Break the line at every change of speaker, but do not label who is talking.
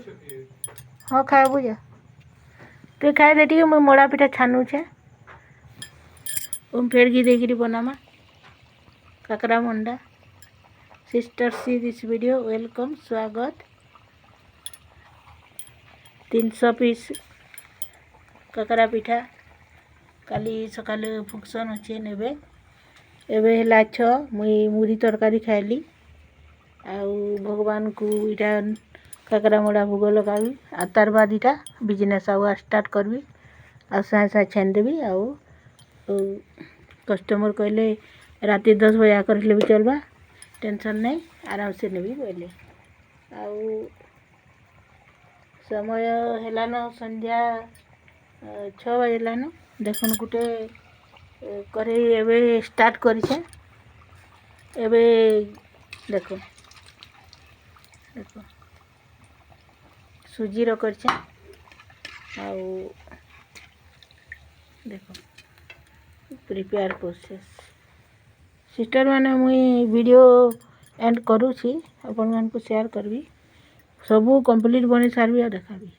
हाँ खाबू जा तु खाए दे टी मुई मोड़ा पिठा छानुछे फेर घी देकरी बनामा काकरा मंडा sister see this video welcome स्वागत 300 पीस काकरा पिठा काली सकाले फंक्शन अच्छे नेबे एबे हला छ मुई मुरी तरकारी खाइली आउ भगवान को इटा काकरा मोड़ा भोग लगाबी आ तार बाद इटा बिजनेस आउ स्टार्ट करबी आ साए साए छान देबी आउ कस्टमर कहले राति 10 बजे करले भी चलबा टेंशन नहीं आराम से नेबी बोले आउ समय हेलान संध्या 6 बजेलान देखन गुटे करे एबे स्टार्ट करिछे एबे देखो देखो सुजी रो करछे आउ देखो प्रिपेयर प्रोसेस सिस्टर माने मुई वीडियो एंड करूछी अपन मान को शेयर करबी सबू कंप्लीट बनी सारबी आ देखाबी।